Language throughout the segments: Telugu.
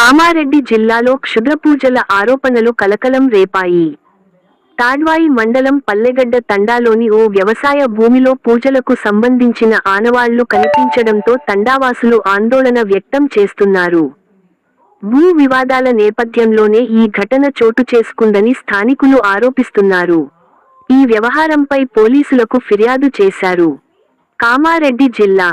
కామారెడ్డి జిల్లాలో క్షుద్రపూజల ఆరోపణలు కలకలం రేపాయి. తాడ్వాయి మండలం పల్లెగడ్డ తండాలోని ఓ వ్యవసాయ భూమిలో పూజలకు సంబంధించిన ఆనవాళ్లు కనిపించడంతో తండావాసులు ఆందోళన వ్యక్తం చేస్తున్నారు. భూ వివాదాల నేపథ్యంలోనే ఈ ఘటన చోటు చేసుకుందని స్థానికులు ఆరోపిస్తున్నారు. ఈ వ్యవహారంపై పోలీసులకు ఫిర్యాదు చేశారు. కామారెడ్డి జిల్లా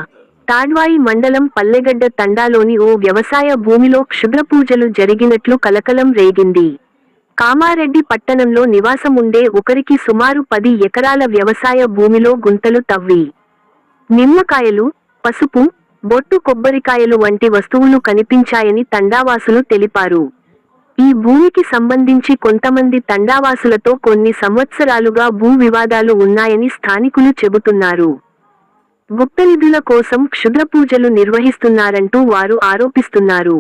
తాడ్వాయి మండలం పల్లెగడ్డ తండాలోని ఓ వ్యవసాయ భూమిలో క్షుద్రపూజలు జరిగినట్లు కలకలం రేగింది. కామారెడ్డి పట్టణంలో నివాసముండే ఒకరికి సుమారు 10 ఎకరాల వ్యవసాయ భూమిలో గుంతలు తవ్వి నిమ్మకాయలు, పసుపు, బొట్టు కొబ్బరికాయలు వంటి వస్తువులు కనిపించాయని తండావాసులు తెలిపారు. ఈ భూమికి సంబంధించి కొంతమంది తండావాసులతో కొన్ని సంవత్సరాలుగా భూ వివాదాలు ఉన్నాయని స్థానికులు చెబుతున్నారు. గుప్తనిధుల కోసం క్షుద్రపూజలు నిర్వహిస్తున్నారంటూ వారు ఆరోపిస్తున్నారు.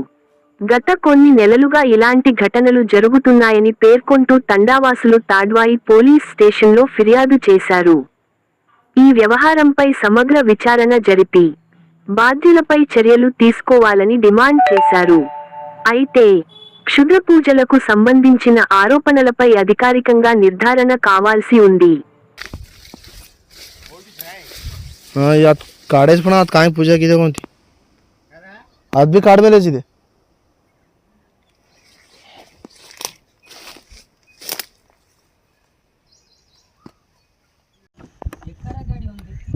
గత కొన్ని నెలలుగా ఇలాంటి ఘటనలు జరుగుతున్నాయని పేర్కొంటూ తండావాసులు తాడ్వాయి పోలీస్ స్టేషన్లో ఫిర్యాదు చేశారు. ఈ వ్యవహారంపై సమగ్ర విచారణ జరిపి బాధ్యులపై చర్యలు తీసుకోవాలని డిమాండ్ చేశారు. అయితే క్షుద్రపూజలకు సంబంధించిన ఆరోపణలపై అధికారికంగా నిర్ధారణ కావాల్సి ఉంది. यात काढायच पण आता काय पूजा किती कोणती आज बी काढ मेलेच इथे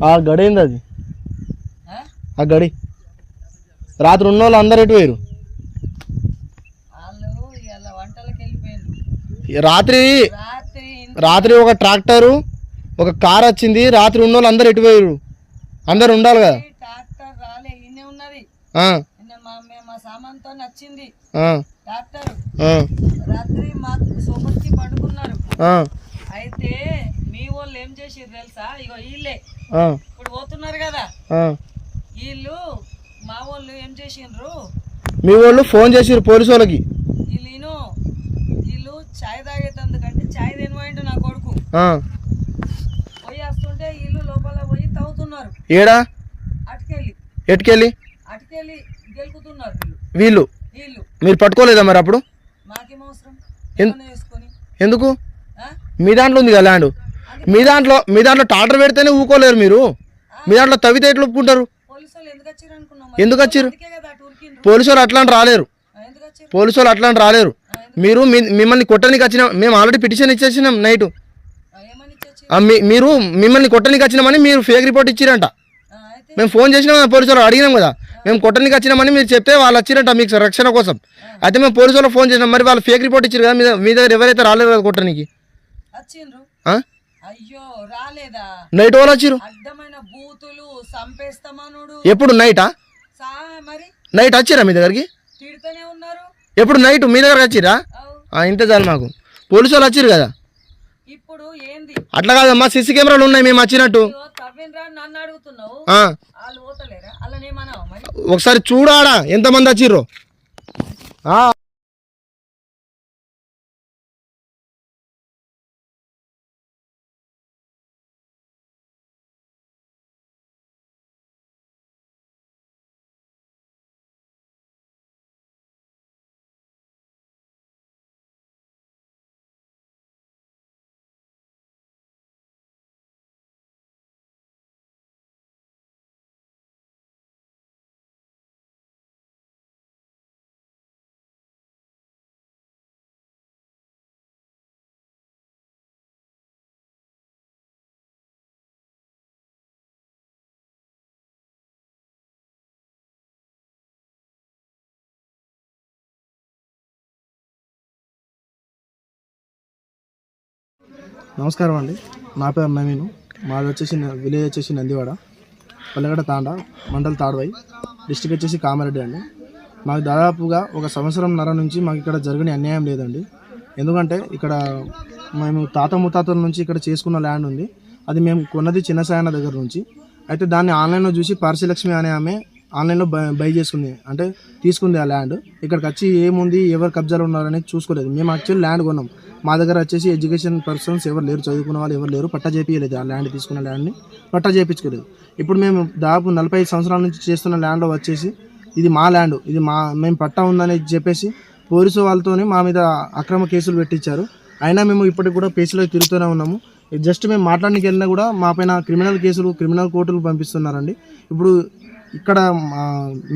ఆ గడి ఏంది అది ఆ గడి రాత్రి ఉన్న వాళ్ళు అందరు ఎటు పోయారు రాత్రి ఒక ట్రాక్టరు ఒక కార్ వచ్చింది రాత్రి ఉన్న వాళ్ళు అందరు ఎటు పోయారు అందరు ఉండాలి కదా ట్రాక్టర్ రాలే ఇన్నే ఉన్నది మా సామాన్తో నచ్చింది ట్రాక్టర్ రాత్రి మాకు సోపత్కి పండుకున్నారు. అయితే మీ వాళ్ళు ఏం చేసిర్రు తెలుసా, ఇగో వీళ్ళే ఇప్పుడు పోతున్నారు కదా వీళ్ళు మా వాళ్ళు ఏం చేసిండ్రు, మీ వాళ్ళు ఫోన్ చేసిర్రు పోలీసు వాళ్ళకి. వీళ్ళు చాయ్ తాగేటందుకంటే చాయ్ తినబోయిండు నా కొడుకు పోయి వస్తుంటే వీళ్ళు లోపల పోయి తాగుతున్నారు. ఏడా ఎటుకెళ్ళి గెలుకుతున్నారు వీళ్ళు. మీరు పట్టుకోలేదా మరి అప్పుడు? మాకేం అవసరం, ఎందుకు? మీ దాంట్లో ఉంది కదా ల్యాండ్, మీ దాంట్లో ట్రాక్టర్ పెడితేనే ఊకోలేరు మీరు, మీ దాంట్లో తవ్వితే ఎట్లా ఒప్పుకుంటారు? ఎందుకు వచ్చారు? పోలీసు వాళ్ళు అట్లాంటి రాలేరు. మీరు మిమ్మల్ని కొట్టడానికి వచ్చిన మేము ఆల్రెడీ పిటిషన్ ఇచ్చేసినాం నైట్. మీరు మిమ్మల్ని కొట్టడానికి వచ్చినామని మీరు ఫేక్ రిపోర్ట్ ఇచ్చిరంట. మేము ఫోన్ చేసినాం పోలీసు వాళ్ళు అడిగినాం కదా, మేము కొట్టడానికి వచ్చినామని మీరు చెప్తే వాళ్ళు వచ్చిరంట మీకు రక్షణ కోసం. అయితే మేము పోలీసు వాళ్ళు ఫోన్ చేసినాం, మరి వాళ్ళు ఫేక్ రిపోర్ట్ ఇచ్చారు కదా, మీ దగ్గర ఎవరైతే రాలేరు కదా కొట్టడానికి. నైట్ వాళ్ళు వచ్చారు. ఎప్పుడు నైటా? నైట్ వచ్చిరా మీ దగ్గరికి? ఎప్పుడు నైట్ మీ దగ్గరకు వచ్చిరా? ఇంతే చాలు మాకు. పోలీసు వాళ్ళు వచ్చారు కదా. అట్లా కాదమ్మా, సిసి కెమెరాలు ఉన్నాయి మేము వచ్చినట్టు. ఒకసారి చూడాడా ఎంతమంది వచ్చిర్రో. నమస్కారం అండి, నా పేరు నవీను. మాది వచ్చేసి విలేజ్ వచ్చేసి నందివాడ, పల్లెగడ్డ తాండా, మండల్ తాడ్వాయి, డిస్టిక్ వచ్చేసి కామారెడ్డి అండి. మాకు దాదాపుగా 1 సంవత్సరంన్నర నుంచి మాకు ఇక్కడ జరిగిన అన్యాయం లేదండి. ఎందుకంటే ఇక్కడ మేము తాత ముత్తాతల నుంచి ఇక్కడ చేసుకున్న ల్యాండ్ ఉంది. అది మేము కొన్నది చిన్న సాయన దగ్గర నుంచి. అయితే దాన్ని ఆన్లైన్లో చూసి పార్సిలక్ష్మి అనే ఆమె ఆన్లైన్లో బై చేసుకుంది, అంటే తీసుకుంది ఆ ల్యాండ్. ఇక్కడికి వచ్చి ఏముంది ఎవరు కబ్జాలు ఉన్నారనేది చూసుకోలేదు. మేము యాక్చువల్లీ ల్యాండ్ కొన్నాం. మా దగ్గర వచ్చేసి ఎడ్యుకేషన్ పర్సన్స్ ఎవరు లేరు, చదువుకున్న వాళ్ళు ఎవరు లేరు. పట్టా చేపించలేదు, ఆ ల్యాండ్ తీసుకున్న ల్యాండ్ని పట్టా చేయించుకోలేదు. ఇప్పుడు మేము దాదాపు 45 సంవత్సరాల నుంచి చేస్తున్న ల్యాండ్లో వచ్చేసి ఇది మా ల్యాండ్, ఇది మేము పట్టా ఉందని చెప్పేసి పోలీసు వాళ్ళతోని మా మీద అక్రమ కేసులు పెట్టించారు. అయినా మేము ఇప్పటికి కూడా పేసులో తిరుగుతూనే ఉన్నాము. జస్ట్ మేము మాట్లాడడానికి వెళ్ళినా కూడా మా పైన క్రిమినల్ కేసులు, క్రిమినల్ కోర్టులు పంపిస్తున్నారండి. ఇప్పుడు ఇక్కడ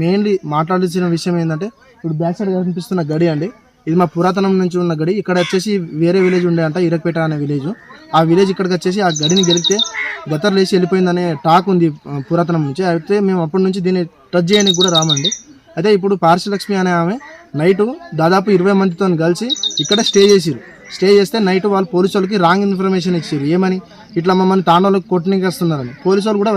మెయిన్లీ మాట్లాడాల్సిన విషయం ఏంటంటే, ఇప్పుడు బ్యాక్ సైడ్ కనిపిస్తున్న గడి అండి, ఇది మా పురాతనం నుంచి ఉన్న గడి. ఇక్కడ వచ్చేసి వేరే విలేజ్ ఉండే అంట, ఇరక్పేట అనే విలేజ్. ఆ విలేజ్ ఇక్కడికి వచ్చేసి ఆ గడిని గెలిపితే గతర్ లేచి వెళ్ళిపోయిందనే టాక్ ఉంది పురాతనం నుంచి. అయితే మేము అప్పటి నుంచి దీన్ని టచ్ చేయడానికి కూడా రామండి. అయితే ఇప్పుడు పార్శ్వలక్ష్మి అనే ఆమె నైటు దాదాపు 20 మందితో కలిసి ఇక్కడ స్టే చేస్తే నైట్ వాళ్ళు పోలీసు వాళ్ళకి రాంగ్ ఇన్ఫర్మేషన్ ఇచ్చారు. ఏమని, ఇట్లా మమ్మల్ని తాండవలకు కొట్టడానికి వస్తున్నారని. పోలీసు వాళ్ళు కూడా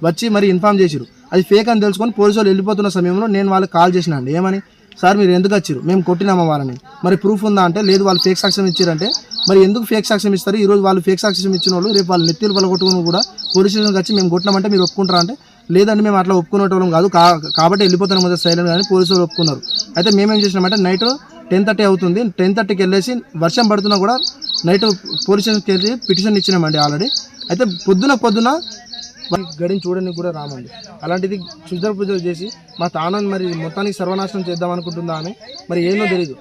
వచ్చి మరి ఇన్ఫామ్ చేసిరు. అది ఫేక్ అని తెలుసుకొని పోలీసు వాళ్ళు వెళ్ళిపోతున్న సమయంలో నేను వాళ్ళకి కాల్ చేసిన అండి. ఏమని, సార్ మీరు ఎందుకు వచ్చారు, మేము కొట్టినామా వాళ్ళని, మరి ప్రూఫ్ ఉందా అంటే, లేదు వాళ్ళు ఫేక్ సాక్ష్యం ఇచ్చారంటే, మరి ఎందుకు ఫేక్ సాక్ష్యం ఇస్తారు, ఈరోజు వాళ్ళు ఫేక్ సాక్ష్యం ఇచ్చిన వాళ్ళు రేపు వాళ్ళు నెత్తిలు పలగొట్టుకుని కూడా పోలీస్ స్టేషన్కి వచ్చి మేము కొట్టినామంటే మీరు ఒప్పుకుంటారా అంటే, లేదండి మేము అట్లా ఒప్పుకునేటోళ్ళం కాదు, కాబట్టి వెళ్ళిపోతాను మొదటి సైలెంట్ కానీ పోలీసు వాళ్ళు ఒప్పుకున్నారు. అయితే మేమేం చేసినామంటే నైట్ 10:30 అవుతుంది, 10:30కి వెళ్ళేసి వర్షం పడుతున్నా కూడా నైట్ పోలీస్ స్టేషన్కి వెళ్ళి పిటిషన్ ఇచ్చినామండి ఆల్రెడీ. అయితే పొద్దున గడిని చూడడానికి కూడా రామండి. అలాంటిది క్షుద్ర పూజలు చేసి మా తానని మరి మొత్తానికి సర్వనాశనం చేద్దాం అనుకుంటుందా అని మరి ఏందో తెలీదు.